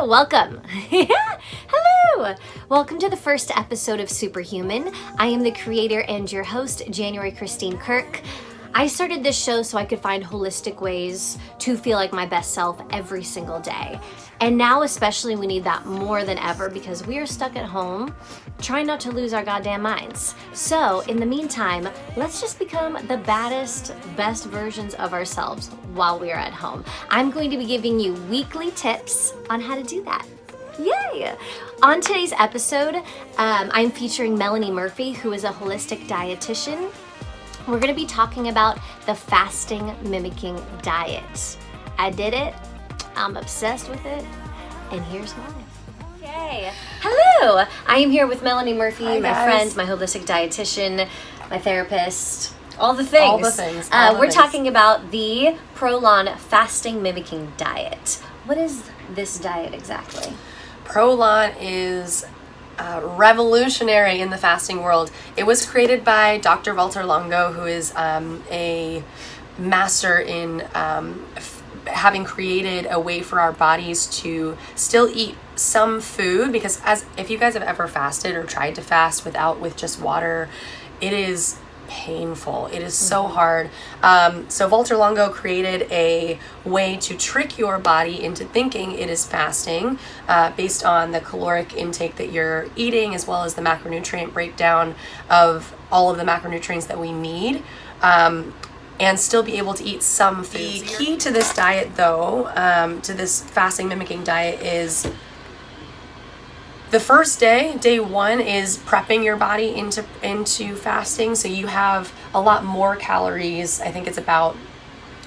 Welcome. Hello. Welcome to the first episode of Superhuman. I am the creator and your host, January Kristine Kirk. I started this show so I could find holistic ways to feel like my best self every single day. And now especially we need that more than ever because we are stuck at home trying not to lose our goddamn minds. So in the meantime, let's just become the baddest, best versions of ourselves while we are at home. I'm going to be giving you weekly tips on how to do that. Yay! On today's episode, I'm featuring Melanie Murphy, who is a holistic dietitian. We're going to be talking about the fasting mimicking diet. I did it. I'm obsessed with it. And here's why. Okay. Hello. I am here with Melanie Murphy, Hi, my guys. friend, my holistic dietitian, my therapist, all the things. All the things. We're talking about the Prolon fasting mimicking diet. What is this diet exactly? Prolon is revolutionary in the fasting world. It was created by Dr. Walter Longo, who is a master in having created a way for our bodies to still eat some food, because if you guys have ever fasted or tried to fast with just water, it is painful. It is so hard. So Walter Longo created a way to trick your body into thinking it is fasting based on the caloric intake that you're eating, as well as the macronutrient breakdown of all of the macronutrients that we need, and still be able to eat some food. The key to this diet, though, to this fasting mimicking diet, is the first day one, is prepping your body into fasting. So you have a lot more calories. I think it's about,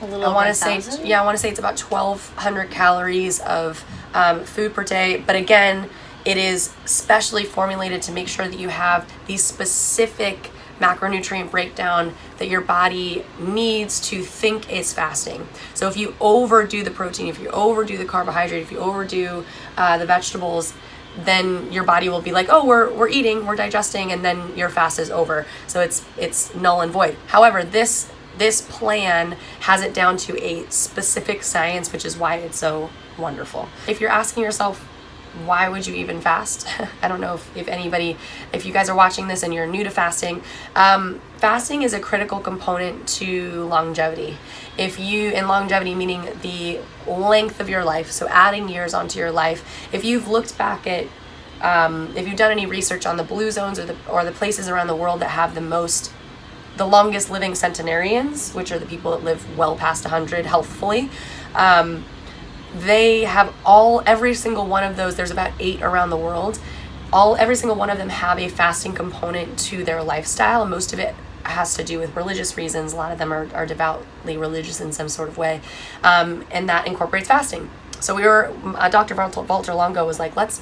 A little I over want to 1,000? say, I want to say it's about 1,200 calories of food per day. But again, it is specially formulated to make sure that you have these specific macronutrient breakdown that your body needs to think is fasting. So if you overdo the protein, if you overdo the carbohydrate, if you overdo the vegetables, then your body will be like, oh, we're eating, we're digesting, and then your fast is over. So it's null and void. However, this plan has it down to a specific science, which is why it's so wonderful. If you're asking yourself, why would you even fast? I don't know if you guys are watching this and you're new to fasting. Fasting is a critical component to longevity. And longevity meaning the length of your life, so adding years onto your life. If you've looked back at, if you've done any research on the blue zones or the places around the world that have the longest living centenarians, which are the people that live well past 100 healthfully, they have every single one of those, there's about 8 around the world, every single one of them have a fasting component to their lifestyle, and most of it has to do with religious reasons. A lot of them are devoutly religious in some sort of way, and that incorporates fasting. So Dr. Walter Longo was like, what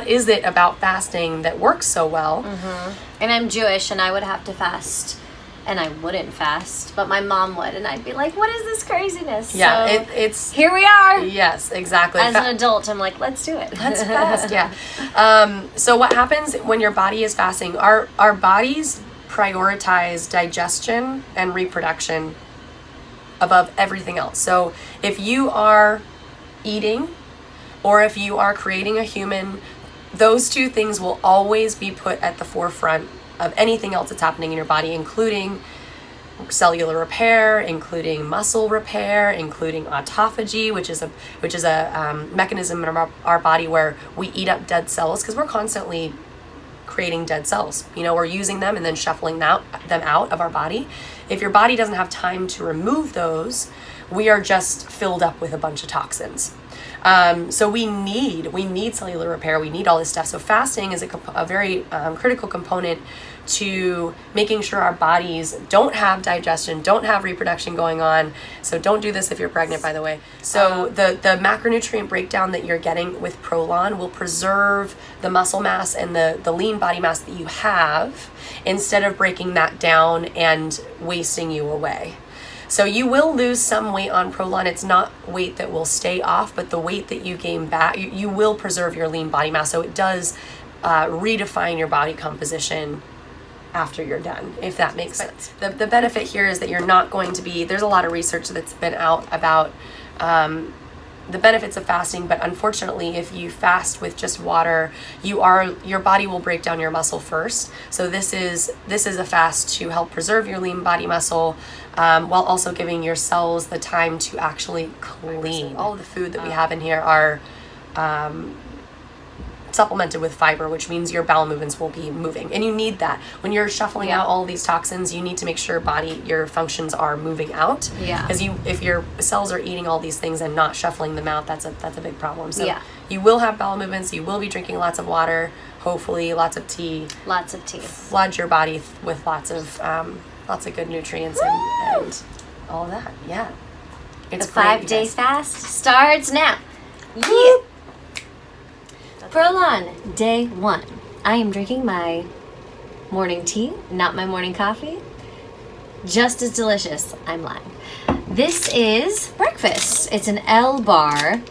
is it about fasting that works so well? Mm-hmm. And I'm Jewish, and I would have to fast. And I wouldn't fast, but my mom would, and I'd be like, what is this craziness? Yeah, so it's... Here we are! Yes, exactly. As an adult, I'm like, let's do it. Let's fast, yeah. So what happens when your body is fasting? Our bodies prioritize digestion and reproduction above everything else. So if you are eating, or if you are creating a human, those two things will always be put at the forefront of anything else that's happening in your body, including cellular repair, including muscle repair, including autophagy, which is a mechanism in our body where we eat up dead cells, because we're constantly creating dead cells. We're using them and then shuffling them out of our body. If your body doesn't have time to remove those, we are just filled up with a bunch of toxins. So we need cellular repair. We need all this stuff. So fasting is a very critical component to making sure our bodies don't have digestion, don't have reproduction going on. So don't do this if you're pregnant, by the way. So the macronutrient breakdown that you're getting with Prolon will preserve the muscle mass and the lean body mass that you have, instead of breaking that down and wasting you away. So you will lose some weight on Prolon. It's not weight that will stay off, but the weight that you gain back, you will preserve your lean body mass. So it does redefine your body composition after you're done, if that makes sense. The benefit here is that you're not going to be, there's a lot of research that's been out about the benefits of fasting, but unfortunately, if you fast with just water, your body will break down your muscle first. So this is a fast to help preserve your lean body muscle, while also giving your cells the time to actually clean. All of the food that we have in here are supplemented with fiber, which means your bowel movements will be moving, and you need that when you're shuffling out all these toxins. You need to make sure your functions are moving out, because if your cells are eating all these things and not shuffling them out, that's a big problem. So you will have bowel movements, you will be drinking lots of water, hopefully lots of tea, flood your body with lots of good nutrients and all that. It's the 5-day fast starts now. Prolon, day 1. I am drinking my morning tea, not my morning coffee. Just as delicious. I'm lying. This is breakfast. It's an L bar.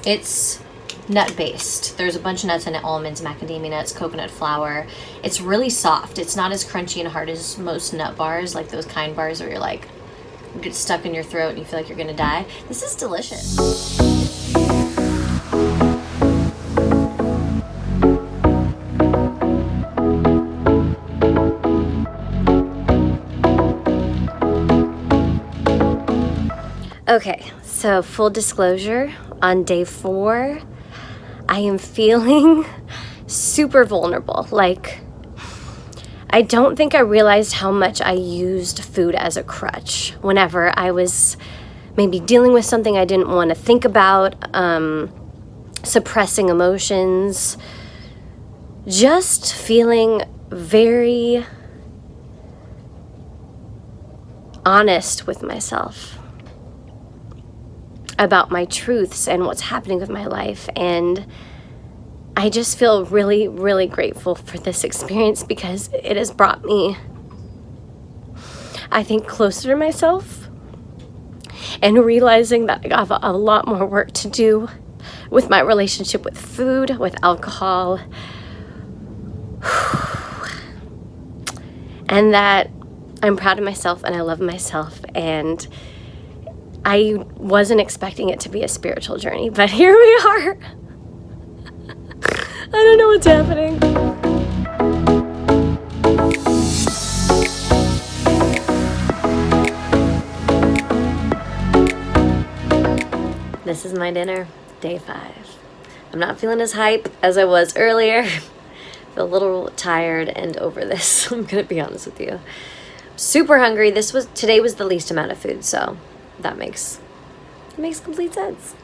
It's nut-based. There's a bunch of nuts in it: almonds, macadamia nuts, coconut flour. It's really soft. It's not as crunchy and hard as most nut bars, like those kind bars where you're like, get stuck in your throat and you feel like you're gonna die. This is delicious. Okay, so full disclosure, on day 4, I am feeling super vulnerable. Like, I don't think I realized how much I used food as a crutch whenever I was maybe dealing with something I didn't want to think about, suppressing emotions, just feeling very honest with myself about my truths and what's happening with my life. And I just feel really, really grateful for this experience, because it has brought me, I think, closer to myself, and realizing that I have a lot more work to do with my relationship with food, with alcohol, and that I'm proud of myself and I love myself. And I wasn't expecting it to be a spiritual journey, but here we are. I don't know what's happening. This is my dinner, day 5. I'm not feeling as hype as I was earlier. I feel a little tired and over this. I'm gonna be honest with you. Super hungry. Today was the least amount of food, so that makes complete sense.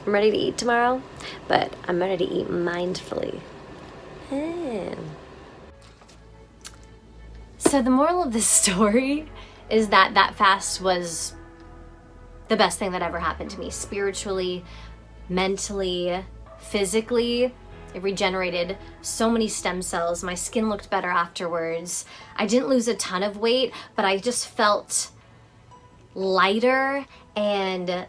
I'm ready to eat tomorrow, but I'm ready to eat mindfully. So the moral of this story is that fast was the best thing that ever happened to me, spiritually, mentally, physically. It regenerated so many stem cells. My skin looked better afterwards. I didn't lose a ton of weight, but I just felt lighter, and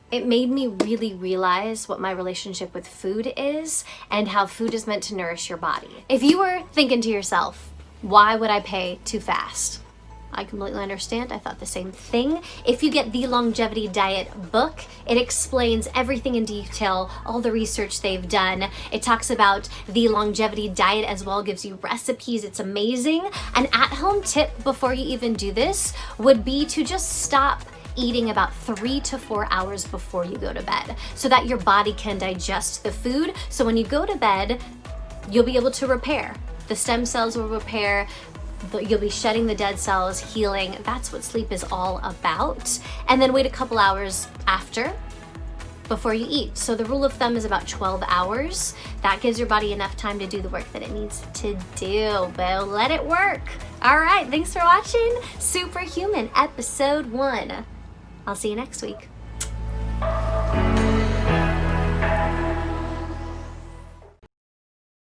it made me really realize what my relationship with food is and how food is meant to nourish your body. If you were thinking to yourself, why would I pay to fast? I completely understand. I thought the same thing. If you get the Longevity Diet book, it explains everything in detail, all the research they've done. It talks about the longevity diet as well, gives you recipes. It's amazing. An at-home tip before you even do this would be to just stop eating about 3 to 4 hours before you go to bed, so that your body can digest the food. So when you go to bed, you'll be able to repair. The stem cells will repair. You'll be shedding the dead cells, healing. That's what sleep is all about. And then wait a couple hours after before you eat. So the rule of thumb is about 12 hours. That gives your body enough time to do the work that it needs to do. But let it work. All right, thanks for watching Superhuman episode 1. I'll see you next week.